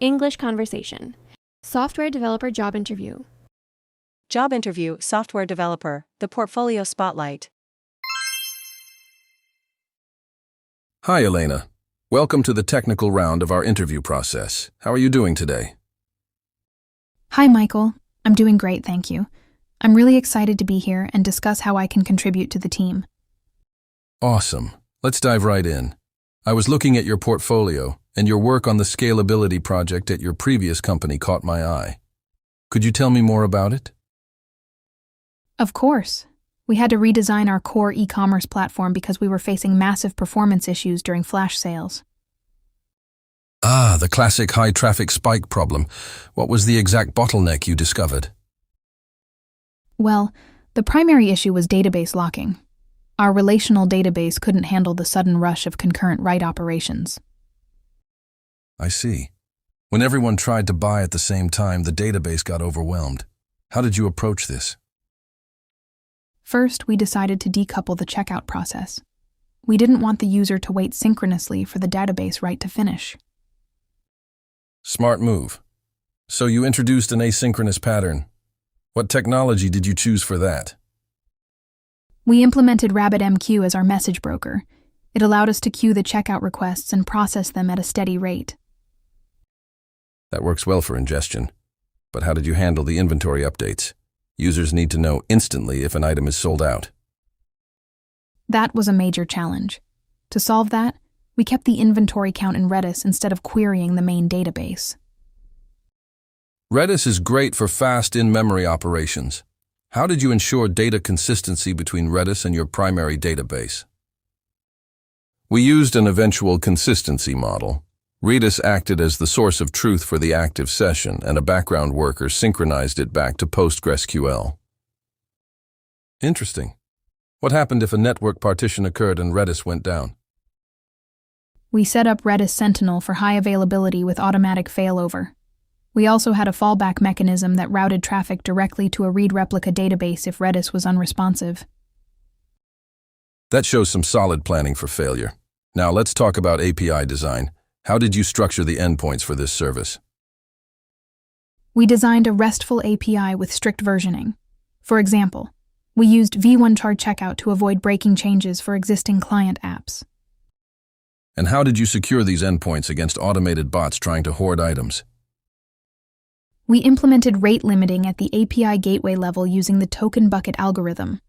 English conversation. Software developer job interview. Job interview, software developer, the portfolio spotlight. Hi, Elena. Welcome to the technical round of our interview process. How are you doing today? Hi, Michael. I'm doing great, thank you. I'm really excited to be here and discuss how I can contribute to the team. Awesome. Let's dive right in. I was looking at your portfolio, and your work on the scalability project at your previous company caught my eye. Could you tell me more about it? Of course. We had to redesign our core e-commerce platform because we were facing massive performance issues during flash sales. The classic high-traffic spike problem. What was the exact bottleneck you discovered? Well, the primary issue was database locking. Our relational database couldn't handle the sudden rush of concurrent write operations. I see. When everyone tried to buy at the same time, the database got overwhelmed. How did you approach this? First, we decided to decouple the checkout process. We didn't want the user to wait synchronously for the database write to finish. Smart move. So you introduced an asynchronous pattern. What technology did you choose for that? We implemented RabbitMQ as our message broker. It allowed us to queue the checkout requests and process them at a steady rate. That works well for ingestion. But how did you handle the inventory updates? Users need to know instantly if an item is sold out. That was a major challenge. To solve that, we kept the inventory count in Redis instead of querying the main database. Redis is great for fast in-memory operations. How did you ensure data consistency between Redis and your primary database? We used an eventual consistency model. Redis acted as the source of truth for the active session, and a background worker synchronized it back to PostgreSQL. Interesting. What happened if a network partition occurred and Redis went down? We set up Redis Sentinel for high availability with automatic failover. We also had a fallback mechanism that routed traffic directly to a read replica database if Redis was unresponsive. That shows some solid planning for failure. Now let's talk about API design. How did you structure the endpoints for this service? We designed a RESTful API with strict versioning. For example, we used V1Char checkout to avoid breaking changes for existing client apps. And how did you secure these endpoints against automated bots trying to hoard items? We implemented rate limiting at the API gateway level using the token bucket algorithm.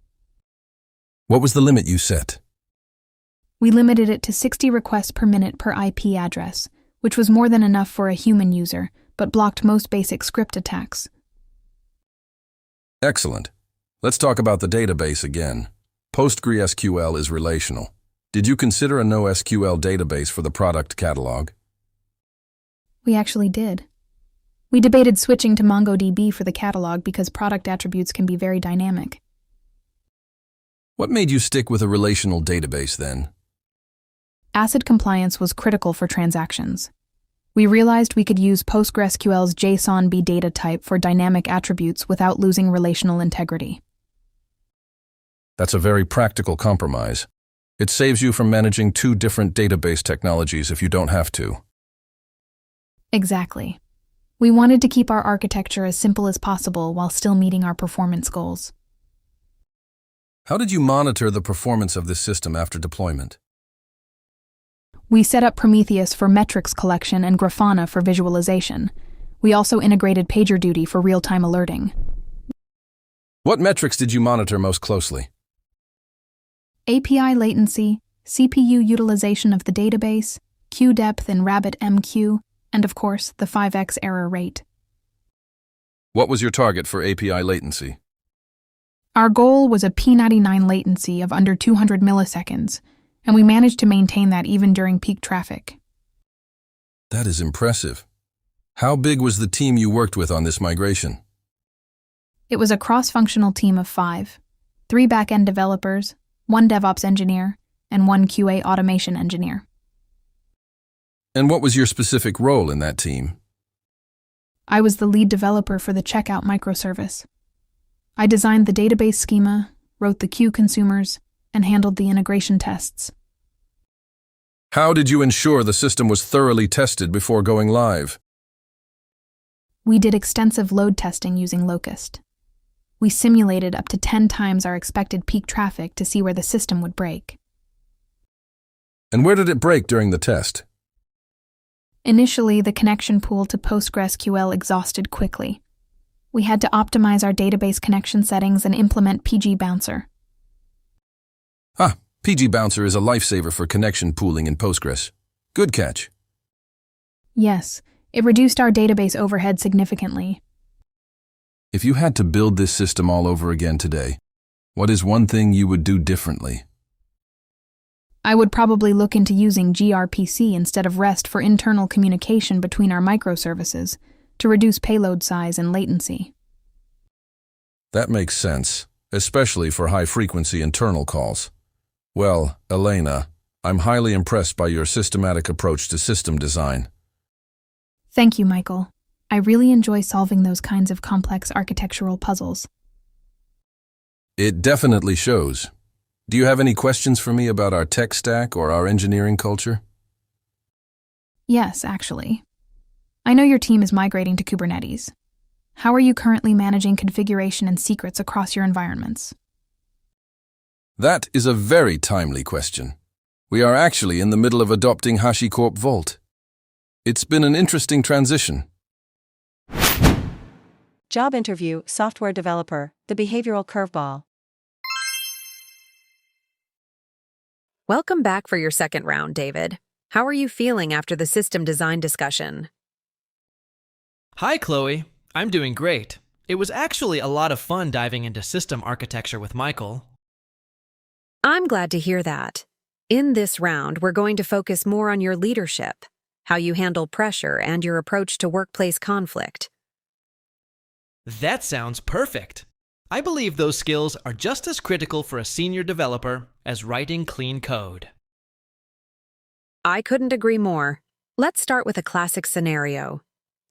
What was the limit you set? We limited it to 60 requests per minute per IP address, which was more than enough for a human user, but blocked most basic script attacks. Excellent. Let's talk about the database again. PostgreSQL is relational. Did you consider a NoSQL database for the product catalog? We actually did. We debated switching to MongoDB for the catalog because product attributes can be very dynamic. What made you stick with a relational database then? ACID compliance was critical for transactions. We realized we could use PostgreSQL's JSON-B data type for dynamic attributes without losing relational integrity. That's a very practical compromise. It saves you from managing two different database technologies if you don't have to. Exactly. We wanted to keep our architecture as simple as possible while still meeting our performance goals. How did you monitor the performance of this system after deployment? We set up Prometheus for metrics collection and Grafana for visualization. We also integrated PagerDuty for real-time alerting. What metrics did you monitor most closely? API latency, CPU utilization of the database, queue depth in RabbitMQ, and of course, the 5x error rate. What was your target for API latency? Our goal was a P99 latency of under 200 milliseconds, and we managed to maintain that even during peak traffic. That is impressive. How big was the team you worked with on this migration? It was a cross-functional team of 5, 3 back-end developers, 1 DevOps engineer, and 1 QA automation engineer. And what was your specific role in that team? I was the lead developer for the checkout microservice. I designed the database schema, wrote the queue consumers, and handled the integration tests. How did you ensure the system was thoroughly tested before going live? We did extensive load testing using Locust. We simulated up to 10 times our expected peak traffic to see where the system would break. And where did it break during the test? Initially, the connection pool to PostgreSQL exhausted quickly. We had to optimize our database connection settings and implement PG Bouncer. PG Bouncer is a lifesaver for connection pooling in Postgres. Good catch. Yes, it reduced our database overhead significantly. If you had to build this system all over again today, what is one thing you would do differently? I would probably look into using gRPC instead of REST for internal communication between our microservices to reduce payload size and latency. That makes sense, especially for high-frequency internal calls. Well, Elena, I'm highly impressed by your systematic approach to system design. Thank you, Michael. I really enjoy solving those kinds of complex architectural puzzles. It definitely shows. Do you have any questions for me about our tech stack or our engineering culture? Yes, actually. I know your team is migrating to Kubernetes. How are you currently managing configuration and secrets across your environments? That is a very timely question. We are actually in the middle of adopting HashiCorp Vault. It's been an interesting transition. Job interview, software developer, the behavioral curveball. Welcome back for your second round, David. How are you feeling after the system design discussion? Hi, Chloe. I'm doing great. It was actually a lot of fun diving into system architecture with Michael. I'm glad to hear that. In this round, we're going to focus more on your leadership, how you handle pressure, and your approach to workplace conflict. That sounds perfect. I believe those skills are just as critical for a senior developer as writing clean code. I couldn't agree more. Let's start with a classic scenario.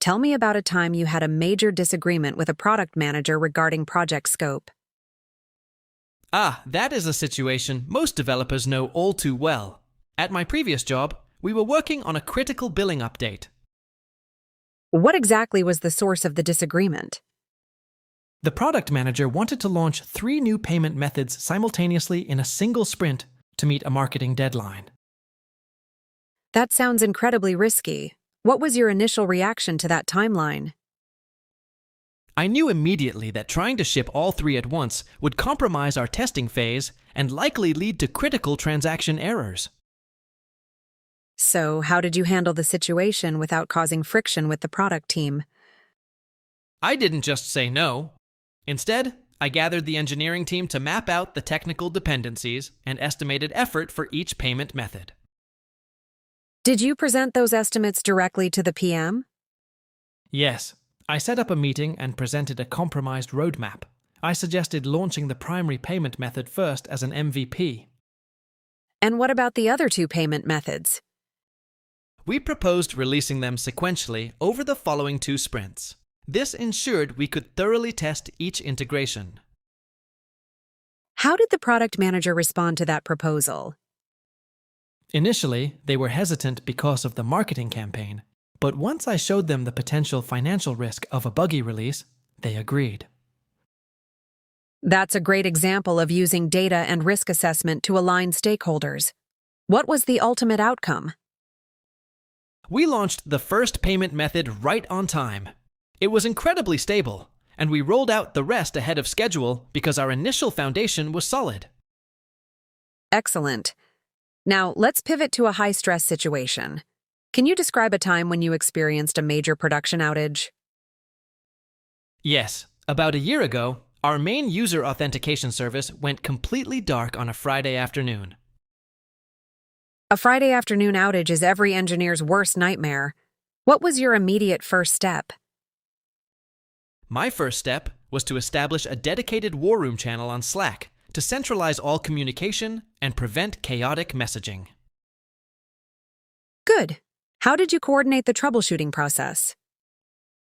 Tell me about a time you had a major disagreement with a product manager regarding project scope. That is a situation most developers know all too well. At my previous job, we were working on a critical billing update. What exactly was the source of the disagreement? The product manager wanted to launch 3 new payment methods simultaneously in a single sprint to meet a marketing deadline. That sounds incredibly risky. What was your initial reaction to that timeline? I knew immediately that trying to ship all 3 at once would compromise our testing phase and likely lead to critical transaction errors. So, how did you handle the situation without causing friction with the product team? I didn't just say no. Instead, I gathered the engineering team to map out the technical dependencies and estimated effort for each payment method. Did you present those estimates directly to the PM? Yes, I set up a meeting and presented a compromised roadmap. I suggested launching the primary payment method first as an MVP. And what about the other 2 payment methods? We proposed releasing them sequentially over the following 2 sprints. This ensured we could thoroughly test each integration. How did the product manager respond to that proposal? Initially, they were hesitant because of the marketing campaign, but once I showed them the potential financial risk of a buggy release, they agreed. That's a great example of using data and risk assessment to align stakeholders. What was the ultimate outcome? We launched the first payment method right on time. It was incredibly stable, and we rolled out the rest ahead of schedule because our initial foundation was solid. Excellent. Now, let's pivot to a high-stress situation. Can you describe a time when you experienced a major production outage? Yes, about a year ago, our main user authentication service went completely dark on a Friday afternoon. A Friday afternoon outage is every engineer's worst nightmare. What was your immediate first step? My first step was to establish a dedicated war room channel on Slack to centralize all communication and prevent chaotic messaging. Good. How did you coordinate the troubleshooting process?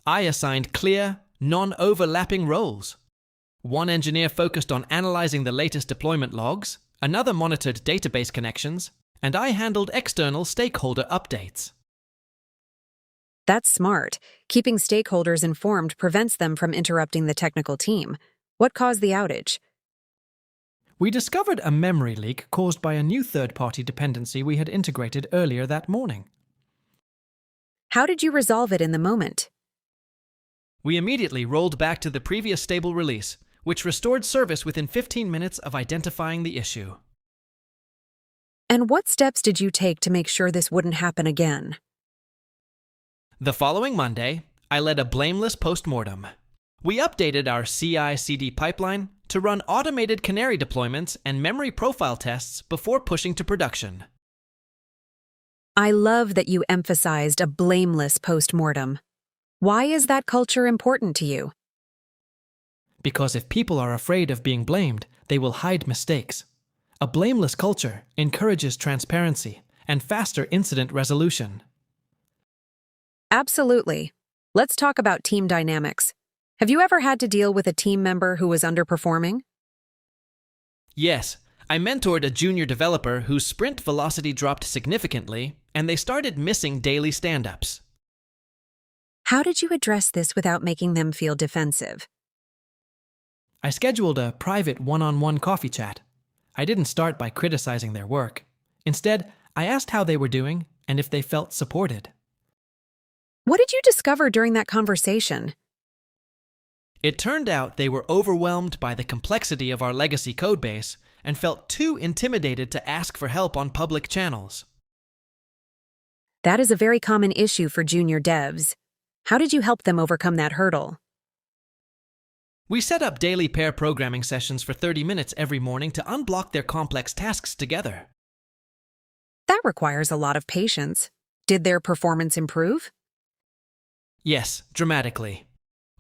I assigned clear, non-overlapping roles. One engineer focused on analyzing the latest deployment logs, another monitored database connections, and I handled external stakeholder updates. That's smart. Keeping stakeholders informed prevents them from interrupting the technical team. What caused the outage? We discovered a memory leak caused by a new third-party dependency we had integrated earlier that morning. How did you resolve it in the moment? We immediately rolled back to the previous stable release, which restored service within 15 minutes of identifying the issue. And what steps did you take to make sure this wouldn't happen again? The following Monday, I led a blameless postmortem. We updated our CI/CD pipeline to run automated canary deployments and memory profile tests before pushing to production. I love that you emphasized a blameless postmortem. Why is that culture important to you? Because if people are afraid of being blamed, they will hide mistakes. A blameless culture encourages transparency and faster incident resolution. Absolutely. Let's talk about team dynamics. Have you ever had to deal with a team member who was underperforming? Yes, I mentored a junior developer whose sprint velocity dropped significantly, and they started missing daily stand-ups. How did you address this without making them feel defensive? I scheduled a private one-on-one coffee chat. I didn't start by criticizing their work. Instead, I asked how they were doing and if they felt supported. What did you discover during that conversation? It turned out they were overwhelmed by the complexity of our legacy codebase and felt too intimidated to ask for help on public channels. That is a very common issue for junior devs. How did you help them overcome that hurdle? We set up daily pair programming sessions for 30 minutes every morning to unblock their complex tasks together. That requires a lot of patience. Did their performance improve? Yes, dramatically.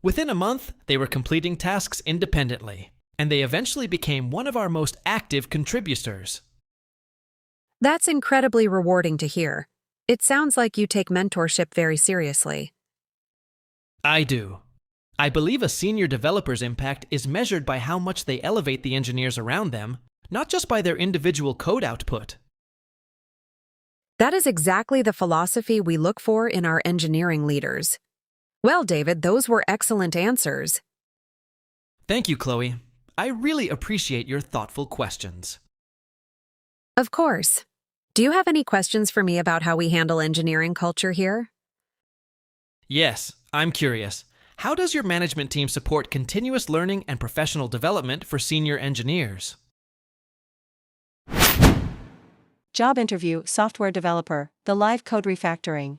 Within a month, they were completing tasks independently, and they eventually became one of our most active contributors. That's incredibly rewarding to hear. It sounds like you take mentorship very seriously. I do. I believe a senior developer's impact is measured by how much they elevate the engineers around them, not just by their individual code output. That is exactly the philosophy we look for in our engineering leaders. Well, David, those were excellent answers. Thank you, Chloe. I really appreciate your thoughtful questions. Of course. Do you have any questions for me about how we handle engineering culture here? Yes, I'm curious. How does your management team support continuous learning and professional development for senior engineers? Job interview, software developer, the live code refactoring.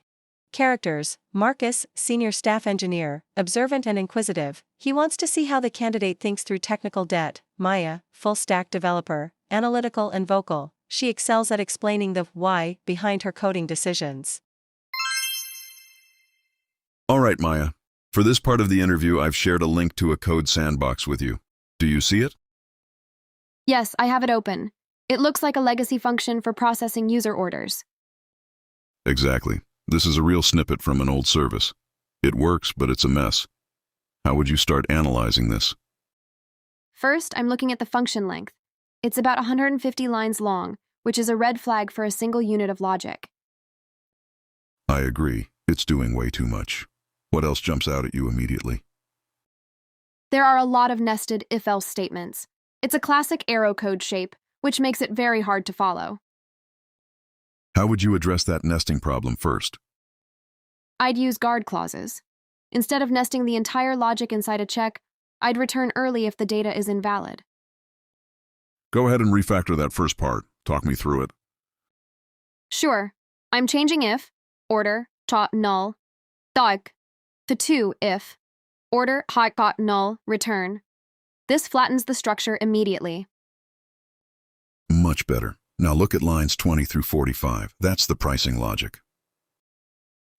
Characters: Marcus, senior staff engineer, observant and inquisitive. He wants to see how the candidate thinks through technical debt. Maya, full stack developer, analytical and vocal. She excels at explaining the why behind her coding decisions. All right, Maya. For this part of the interview, I've shared a link to a code sandbox with you. Do you see it? Yes, I have it open. It looks like a legacy function for processing user orders. Exactly. This is a real snippet from an old service. It works, but it's a mess. How would you start analyzing this? First, I'm looking at the function length. It's about 150 lines long, which is a red flag for a single unit of logic. I agree. It's doing way too much. What else jumps out at you immediately? There are a lot of nested if-else statements. It's a classic arrow code shape, which makes it very hard to follow. How would you address that nesting problem first? I'd use guard clauses. Instead of nesting the entire logic inside a check, I'd return early if the data is invalid. Go ahead and refactor that first part. Talk me through it. Sure, I'm changing if, order, null, dog, to if, order, null, return. This flattens the structure immediately. Much better. Now look at lines 20 through 45. That's the pricing logic.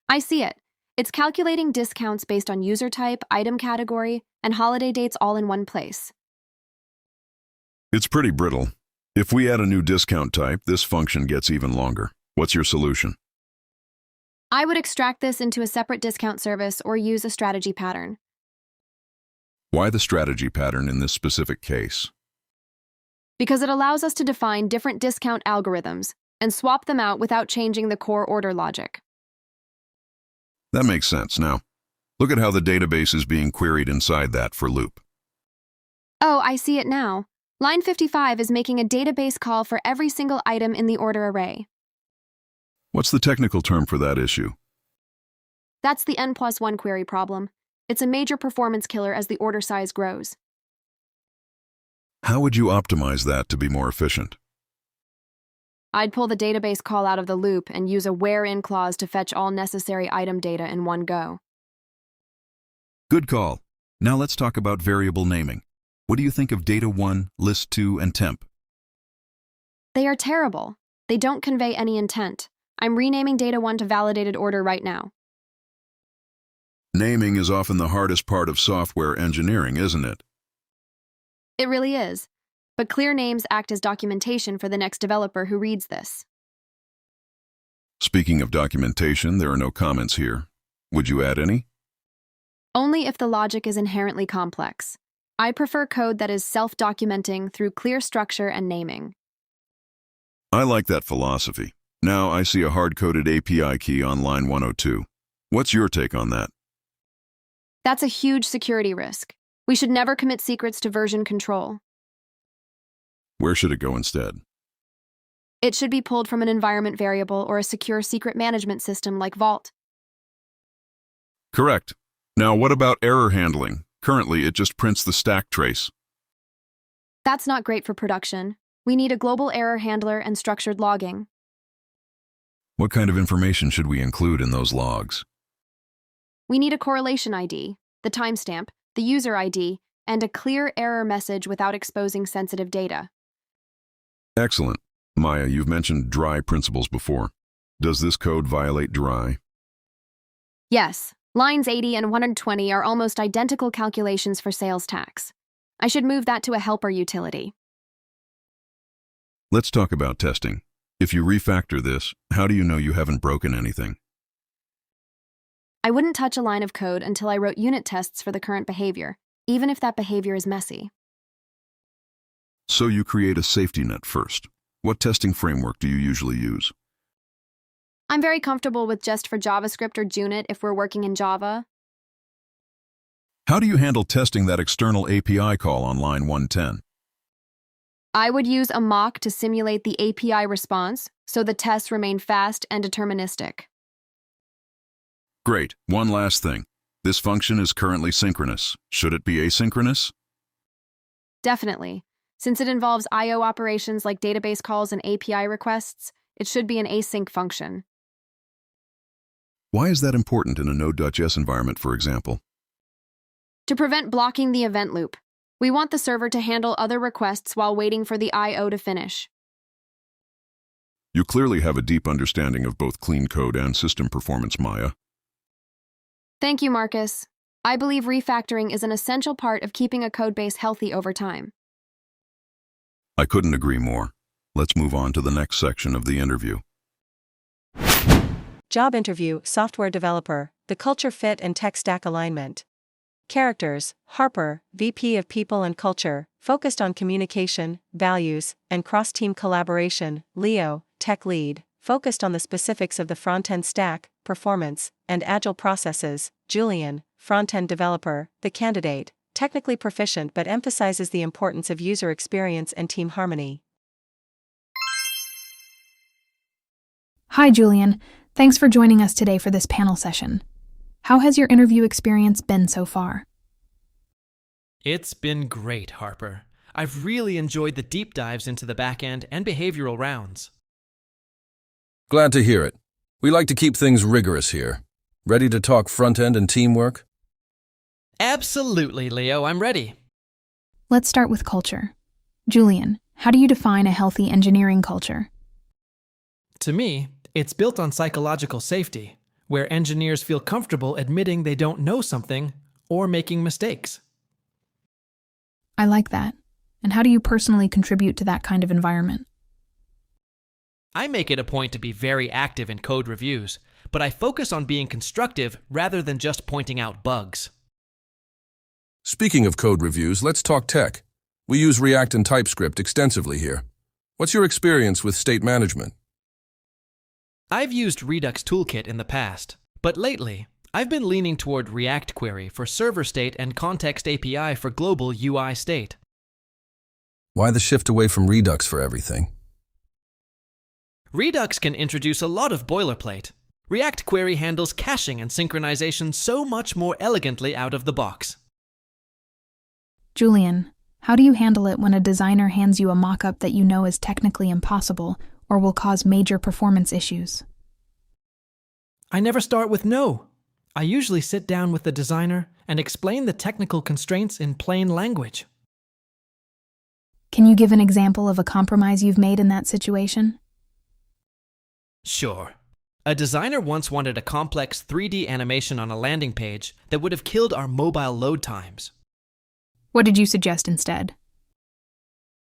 I see it. It's calculating discounts based on user type, item category, and holiday dates all in one place. It's pretty brittle. If we add a new discount type, this function gets even longer. What's your solution? I would extract this into a separate discount service or use a strategy pattern. Why the strategy pattern in this specific case? Because it allows us to define different discount algorithms and swap them out without changing the core order logic. That makes sense. Now, look at how the database is being queried inside that for loop. Oh, I see it now. Line 55 is making a database call for every single item in the order array. What's the technical term for that issue? That's the N+1 query problem. It's a major performance killer as the order size grows. How would you optimize that to be more efficient? I'd pull the database call out of the loop and use a where-in clause to fetch all necessary item data in one go. Good call. Now let's talk about variable naming. What do you think of data1, list2, and temp? They are terrible. They don't convey any intent. I'm renaming data1 to validated order right now. Naming is often the hardest part of software engineering, isn't it? It really is. But clear names act as documentation for the next developer who reads this. Speaking of documentation, there are no comments here. Would you add any? Only if the logic is inherently complex. I prefer code that is self-documenting through clear structure and naming. I like that philosophy. Now I see a hard-coded API key on line 102. What's your take on that? That's a huge security risk. We should never commit secrets to version control. Where should it go instead? It should be pulled from an environment variable or a secure secret management system like Vault. Correct. Now what about error handling? Currently, it just prints the stack trace. That's not great for production. We need a global error handler and structured logging. What kind of information should we include in those logs? We need a correlation ID, the timestamp, the user ID, and a clear error message without exposing sensitive data. Excellent. Maya, you've mentioned dry principles before. Does this code violate dry? Yes, lines 80 and 120 are almost identical calculations for sales tax. I should move that to a helper utility. Let's talk about testing. If you refactor this, how do you know you haven't broken anything? I wouldn't touch a line of code until I wrote unit tests for the current behavior, even if that behavior is messy. So you create a safety net first. What testing framework do you usually use? I'm very comfortable with Jest for JavaScript or Junit if we're working in Java. How do you handle testing that external API call on line 110? I would use a mock to simulate the API response so the tests remain fast and deterministic. Great. One last thing. This function is currently synchronous. Should it be asynchronous? Definitely. Since it involves I/O operations like database calls and API requests, it should be an async function. Why is that important in a Node.js environment, for example? To prevent blocking the event loop, we want the server to handle other requests while waiting for the I/O to finish. You clearly have a deep understanding of both clean code and system performance, Maya. Thank you, Marcus. I believe refactoring is an essential part of keeping a codebase healthy over time. I couldn't agree more. Let's move on to the next section of the interview. Job interview, software developer, the culture fit and tech stack alignment. Characters: Harper, VP of People and Culture, focused on communication, values, and cross-team collaboration. Leo, tech lead, focused on the specifics of the front-end stack, performance, and agile processes. Julian, front-end developer, the candidate, technically proficient but emphasizes the importance of user experience and team harmony. Hi, Julian. Thanks for joining us today for this panel session. How has your interview experience been so far? It's been great, Harper. I've really enjoyed the deep dives into the backend and behavioral rounds. Glad to hear it. We like to keep things rigorous here. Ready to talk front-end and teamwork? Absolutely, Leo. I'm ready. Let's start with culture. Julian, how do you define a healthy engineering culture? To me, it's built on psychological safety, where engineers feel comfortable admitting they don't know something or making mistakes. I like that. And how do you personally contribute to that kind of environment? I make it a point to be very active in code reviews, but I focus on being constructive rather than just pointing out bugs. Speaking of code reviews, let's talk tech. We use React and TypeScript extensively here. What's your experience with state management? I've used Redux Toolkit in the past, but lately, I've been leaning toward React Query for server state and Context API for global UI state. Why the shift away from Redux for everything? Redux can introduce a lot of boilerplate. React Query handles caching and synchronization so much more elegantly out of the box. Julian, how do you handle it when a designer hands you a mock-up that you know is technically impossible or will cause major performance issues? I never start with no. I usually sit down with the designer and explain the technical constraints in plain language. Can you give an example of a compromise you've made in that situation? Sure. A designer once wanted a complex 3D animation on a landing page that would have killed our mobile load times. What did you suggest instead?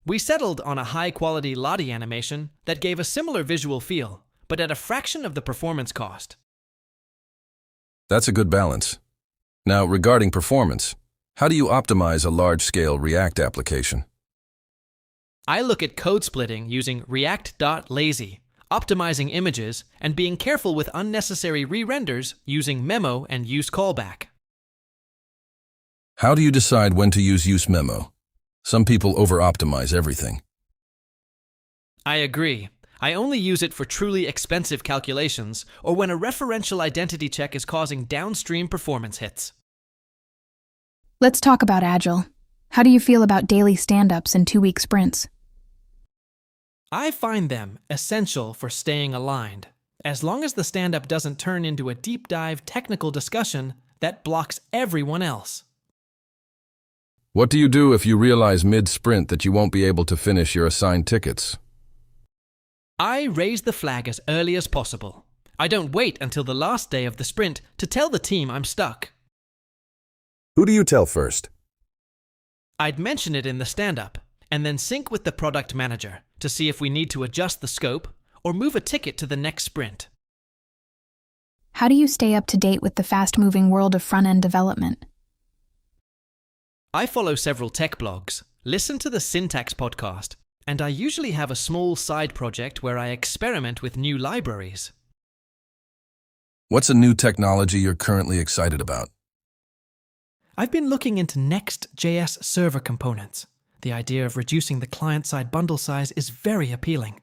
We settled on a high-quality Lottie animation that gave a similar visual feel, but at a fraction of the performance cost. That's a good balance. Now, regarding performance, how do you optimize a large-scale React application? I look at code splitting using React.lazy, optimizing images, and being careful with unnecessary re-renders using memo and use callback. How do you decide when to use memo? Some people over-optimize everything. I agree. I only use it for truly expensive calculations or when a referential identity check is causing downstream performance hits. Let's talk about Agile. How do you feel about daily stand-ups and 2-week sprints? I find them essential for staying aligned, as long as the stand-up doesn't turn into a deep dive technical discussion that blocks everyone else. What do you do if you realize mid-sprint that you won't be able to finish your assigned tickets? I raise the flag as early as possible. I don't wait until the last day of the sprint to tell the team I'm stuck. Who do you tell first? I'd mention it in the stand-up, and then sync with the product manager to see if we need to adjust the scope or move a ticket to the next sprint. How do you stay up to date with the fast-moving world of front-end development? I follow several tech blogs, listen to the Syntax podcast, and I usually have a small side project where I experiment with new libraries. What's a new technology you're currently excited about? I've been looking into Next.js server components. The idea of reducing the client-side bundle size is very appealing.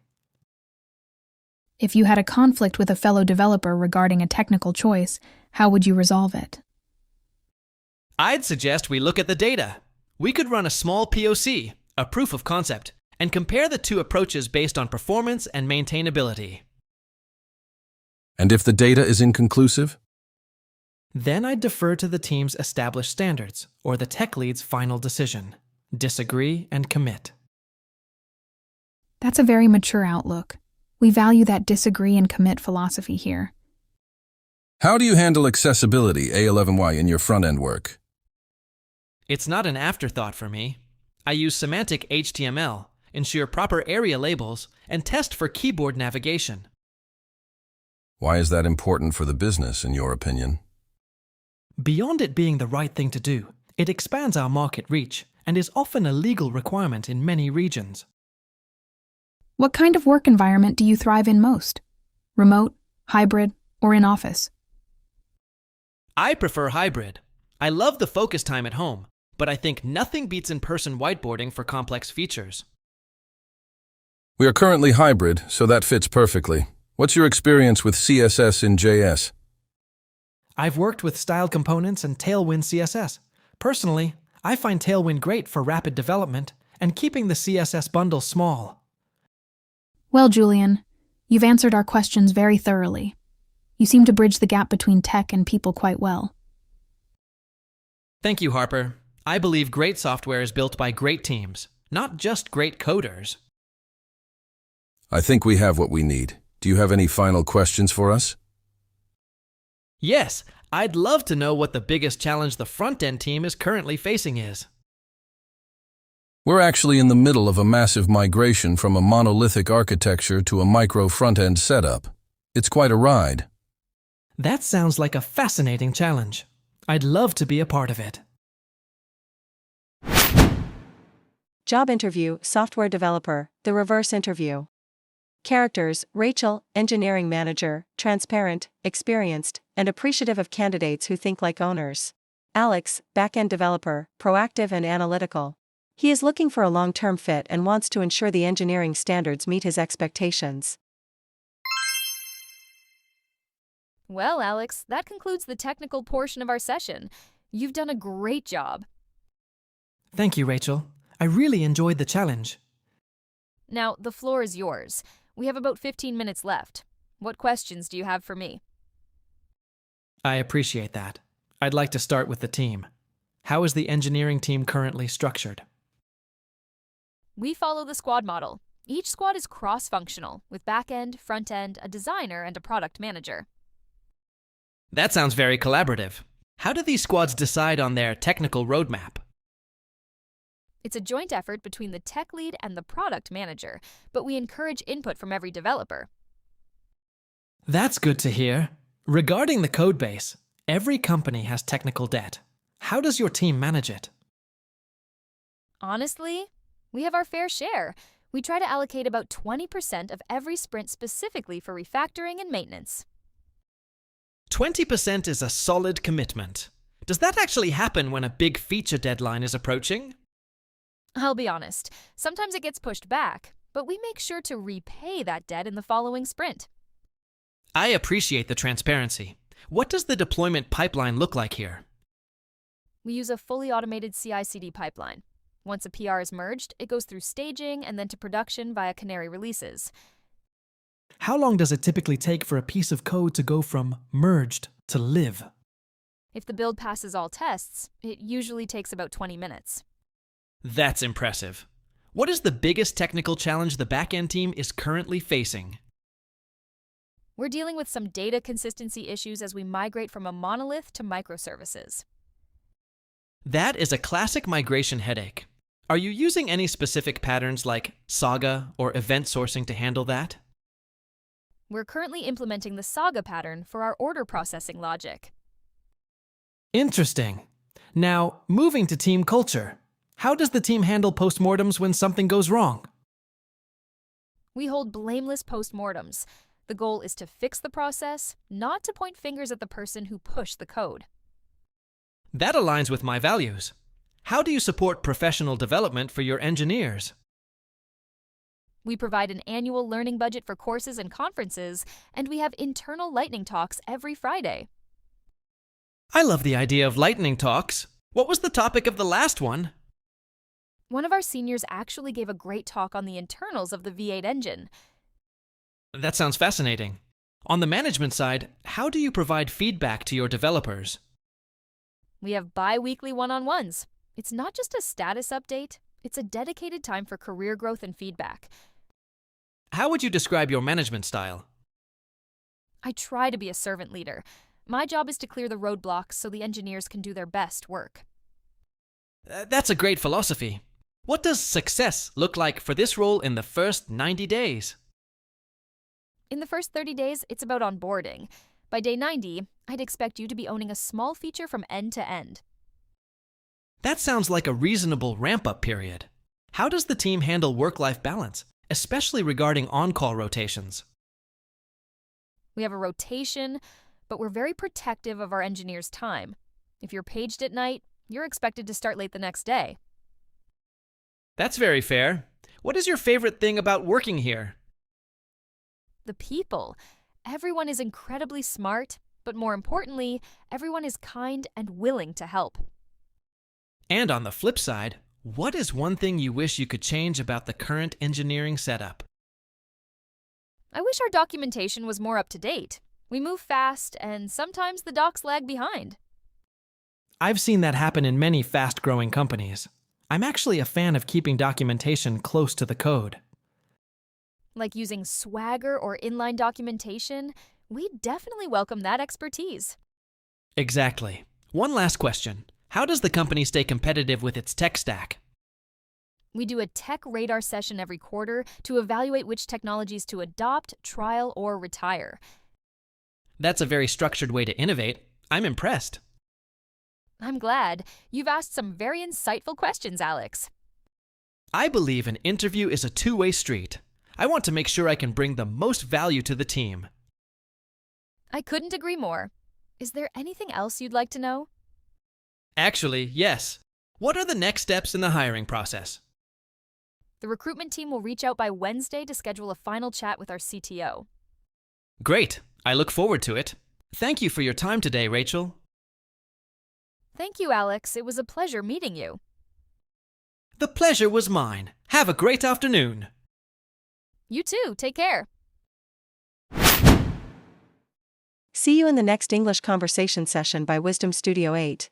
If you had a conflict with a fellow developer regarding a technical choice, how would you resolve it? I'd suggest we look at the data. We could run a small POC, a proof of concept, and compare the two approaches based on performance and maintainability. And if the data is inconclusive? Then I'd defer to the team's established standards or the tech lead's final decision. Disagree and commit. That's a very mature outlook. We value that disagree and commit philosophy here. How do you handle accessibility A11Y in your front-end work? It's not an afterthought for me. I use semantic HTML, ensure proper area labels, and test for keyboard navigation. Why is that important for the business, in your opinion? Beyond it being the right thing to do, it expands our market reach and is often a legal requirement in many regions. What kind of work environment do you thrive in most? Remote, hybrid, or in office? I prefer hybrid. I love the focus time at home, but I think nothing beats in-person whiteboarding for complex features. We are currently hybrid, so that fits perfectly. What's your experience with CSS in JS? I've worked with styled components and Tailwind CSS. Personally, I find Tailwind great for rapid development and keeping the CSS bundle small. Well, Julian, you've answered our questions very thoroughly. You seem to bridge the gap between tech and people quite well. Thank you, Harper. I believe great software is built by great teams, not just great coders. I think we have what we need. Do you have any final questions for us? Yes, I'd love to know what the biggest challenge the front-end team is currently facing is. We're actually in the middle of a massive migration from a monolithic architecture to a micro front-end setup. It's quite a ride. That sounds like a fascinating challenge. I'd love to be a part of it. Job interview, software developer, the reverse interview. Characters: Rachel, engineering manager, transparent, experienced, and appreciative of candidates who think like owners. Alex, back-end developer, proactive and analytical. He is looking for a long-term fit and wants to ensure the engineering standards meet his expectations. Well, Alex, that concludes the technical portion of our session. You've done a great job. Thank you, Rachel. I really enjoyed the challenge. Now, the floor is yours. We have about 15 minutes left. What questions do you have for me? I appreciate that. I'd like to start with the team. How is the engineering team currently structured? We follow the squad model. Each squad is cross-functional, with back-end, front-end, a designer, and a product manager. That sounds very collaborative. How do these squads decide on their technical roadmap? It's a joint effort between the tech lead and the product manager, but we encourage input from every developer. That's good to hear. Regarding the codebase, every company has technical debt. How does your team manage it? Honestly, we have our fair share. We try to allocate about 20% of every sprint specifically for refactoring and maintenance. 20% is a solid commitment. Does that actually happen when a big feature deadline is approaching? I'll be honest, sometimes it gets pushed back, but we make sure to repay that debt in the following sprint. I appreciate the transparency. What does the deployment pipeline look like here? We use a fully automated CI/CD pipeline. Once a PR is merged, it goes through staging and then to production via Canary releases. How long does it typically take for a piece of code to go from merged to live? If the build passes all tests, it usually takes about 20 minutes. That's impressive. What is the biggest technical challenge the backend team is currently facing? We're dealing with some data consistency issues as we migrate from a monolith to microservices. That is a classic migration headache. Are you using any specific patterns like Saga or event sourcing to handle that? We're currently implementing the Saga pattern for our order processing logic. Interesting. Now, moving to team culture. How does the team handle postmortems when something goes wrong? We hold blameless postmortems. The goal is to fix the process, not to point fingers at the person who pushed the code. That aligns with my values. How do you support professional development for your engineers? We provide an annual learning budget for courses and conferences, and we have internal lightning talks every Friday. I love the idea of lightning talks. What was the topic of the last one? One of our seniors actually gave a great talk on the internals of the V8 engine. That sounds fascinating. On the management side, how do you provide feedback to your developers? We have bi-weekly one-on-ones. It's not just a status update, it's a dedicated time for career growth and feedback. How would you describe your management style? I try to be a servant leader. My job is to clear the roadblocks so the engineers can do their best work. That's a great philosophy. What does success look like for this role in the first 90 days? In the first 30 days, it's about onboarding. By day 90, I'd expect you to be owning a small feature from end to end. That sounds like a reasonable ramp-up period. How does the team handle work-life balance, especially regarding on-call rotations? We have a rotation, but we're very protective of our engineers' time. If you're paged at night, you're expected to start late the next day. That's very fair. What is your favorite thing about working here? The people. Everyone is incredibly smart, but more importantly, everyone is kind and willing to help. And on the flip side, what is one thing you wish you could change about the current engineering setup? I wish our documentation was more up to date. We move fast, and sometimes the docs lag behind. I've seen that happen in many fast-growing companies. I'm actually a fan of keeping documentation close to the code. Like using Swagger or inline documentation, we definitely welcome that expertise. Exactly. One last question. How does the company stay competitive with its tech stack? We do a tech radar session every quarter to evaluate which technologies to adopt, trial, or retire. That's a very structured way to innovate. I'm impressed. I'm glad. You've asked some very insightful questions, Alex. I believe an interview is a two-way street. I want to make sure I can bring the most value to the team. I couldn't agree more. Is there anything else you'd like to know? Actually, yes. What are the next steps in the hiring process? The recruitment team will reach out by Wednesday to schedule a final chat with our CTO. Great. I look forward to it. Thank you for your time today, Rachel. Thank you, Alex. It was a pleasure meeting you. The pleasure was mine. Have a great afternoon. You too. Take care. See you in the next English conversation session by Wisdom Studio 8.